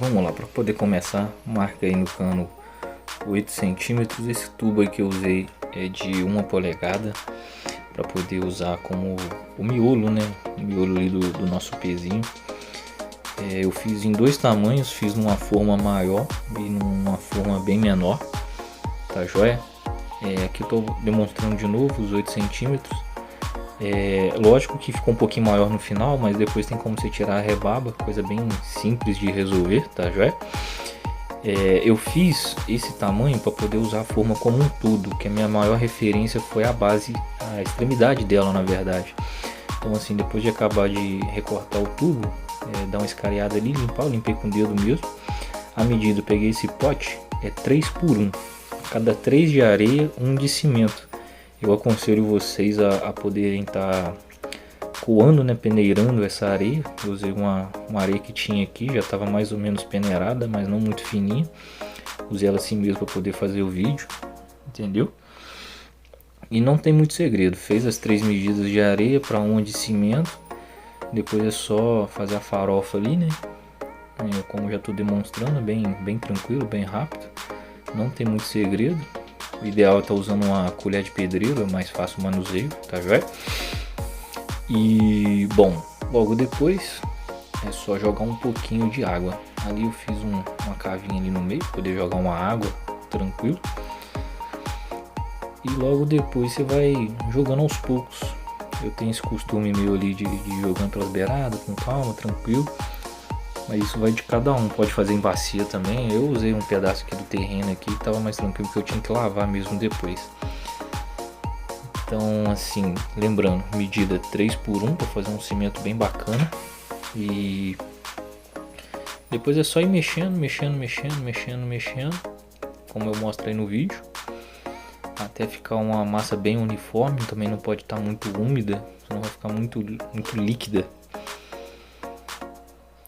Vamos lá, para poder começar, marca aí no cano 8 centímetros. Esse tubo aí que eu usei é de 1 polegada para poder usar como o miolo, né? O miolo ali do nosso pezinho. Eu fiz em dois tamanhos, fiz numa forma maior e numa forma bem menor, tá joia? Aqui eu tô demonstrando de novo os 8 centímetros. Lógico que ficou um pouquinho maior no final, mas depois tem como você tirar a rebaba, coisa bem simples de resolver, tá joia? Eu fiz esse tamanho para poder usar a forma como um todo, que a minha maior referência foi a base, a extremidade dela na verdade. Então assim, depois de acabar de recortar o tubo, dar uma escariada ali, limpar, eu limpei com o dedo mesmo. A medida, eu peguei esse pote, é 3 por 1, cada 3 de areia, 1 de cimento. Eu aconselho vocês a poderem estar coando, né, peneirando essa areia. Eu usei uma areia que tinha aqui, já estava mais ou menos peneirada, mas não muito fininha. Usei ela assim mesmo para poder fazer o vídeo, entendeu? E não tem muito segredo, fez as 3 medidas de areia para 1 de cimento. Depois é só fazer a farofa ali, né? Como já estou demonstrando, bem tranquilo, bem rápido. Não tem muito segredo. O ideal é estar usando uma colher de pedreiro, é mais fácil o manuseio, tá joia? E bom, logo depois é só jogar um pouquinho de água. Ali eu fiz uma cavinha ali no meio, para poder jogar uma água tranquilo. E logo depois você vai jogando aos poucos. Eu tenho esse costume meu ali de jogando pelas beiradas, com calma, tranquilo. Mas isso vai de cada um, pode fazer em bacia também. Eu usei um pedaço aqui do terreno aqui, estava mais tranquilo porque eu tinha que lavar mesmo depois. Então assim, lembrando, medida 3 por 1 para fazer um cimento bem bacana. E depois é só ir mexendo, como eu mostro aí no vídeo, até ficar uma massa bem uniforme. Também não pode estar muito úmida, senão vai ficar muito líquida.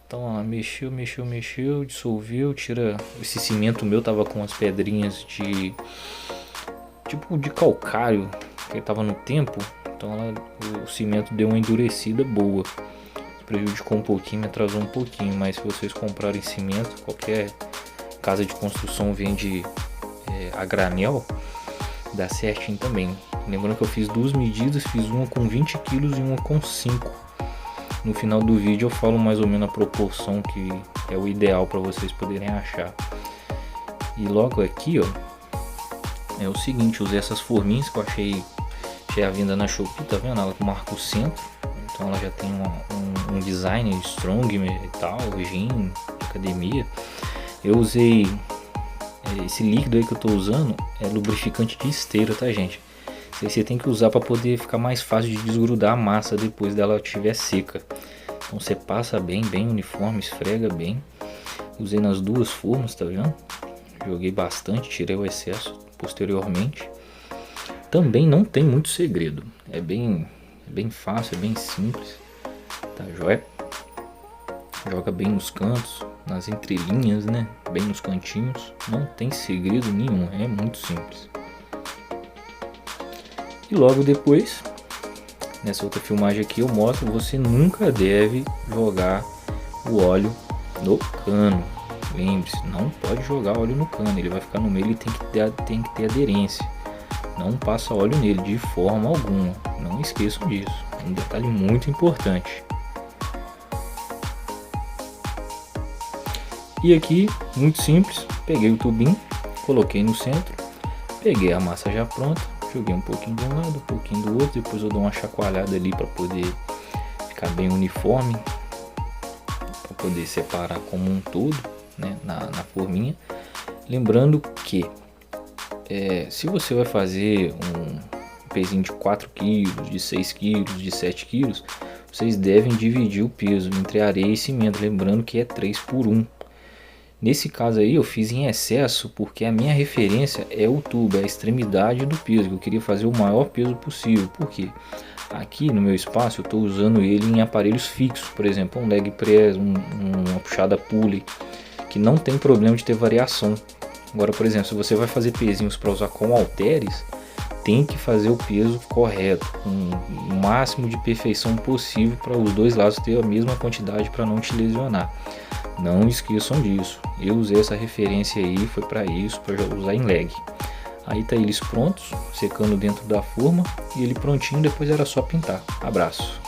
Então ó, mexeu, dissolveu, tira. Esse cimento meu tava com as pedrinhas de tipo de calcário, que tava no tempo. Então o cimento deu uma endurecida boa. Prejudicou um pouquinho, me atrasou um pouquinho. Mas se vocês comprarem cimento, qualquer casa de construção vende a granel, dá certinho também. Lembrando que eu fiz duas medidas, fiz uma com 20 kg e uma com 5. No final do vídeo eu falo mais ou menos a proporção que é o ideal para vocês poderem achar. E logo aqui, ó, é o seguinte, usei essas forminhas que eu achei à venda na Shopee, tá vendo? Ela marca o centro, então ela já tem um design strong e tal, gin, academia. Eu usei esse líquido aí que eu tô usando, é lubrificante de esteira, tá gente? Você tem que usar para poder ficar mais fácil de desgrudar a massa depois dela estiver seca. Então você passa bem uniforme, esfrega bem. Usei nas duas formas, tá vendo? Joguei bastante, tirei o excesso posteriormente. Também não tem muito segredo, é bem fácil, é bem simples, tá joia? Joga bem nos cantos, nas entrelinhas, né? Bem nos cantinhos, não tem segredo nenhum, é muito simples. E logo depois, nessa outra filmagem aqui eu mostro, você nunca deve jogar o óleo no cano. Lembre-se, não pode jogar óleo no cano, ele vai ficar no meio, ele tem que ter aderência. Não passa óleo nele de forma alguma, não esqueçam disso, é um detalhe muito importante. E aqui, muito simples, peguei o tubinho, coloquei no centro, peguei a massa já pronta. Joguei um pouquinho de um lado, um pouquinho do outro, depois eu dou uma chacoalhada ali para poder ficar bem uniforme, para poder separar como um todo, né, na forminha. Lembrando que se você vai fazer um pezinho de 4 kg, de 6 kg, de 7 kg, vocês devem dividir o peso entre areia e cimento, lembrando que é 3 por 1. Nesse caso aí eu fiz em excesso porque a minha referência é o tubo, é a extremidade do peso, eu queria fazer o maior peso possível. Porque aqui no meu espaço eu estou usando ele em aparelhos fixos, por exemplo um leg press, uma puxada pulley, que não tem problema de ter variação. Agora, por exemplo, se você vai fazer pezinhos para usar com halteres, tem que fazer o peso correto, com o máximo de perfeição possível para os dois lados ter a mesma quantidade para não te lesionar. Não esqueçam disso. Eu usei essa referência aí, foi para isso, para usar em leg. Aí tá eles prontos, secando dentro da forma e ele prontinho, depois era só pintar. Abraço.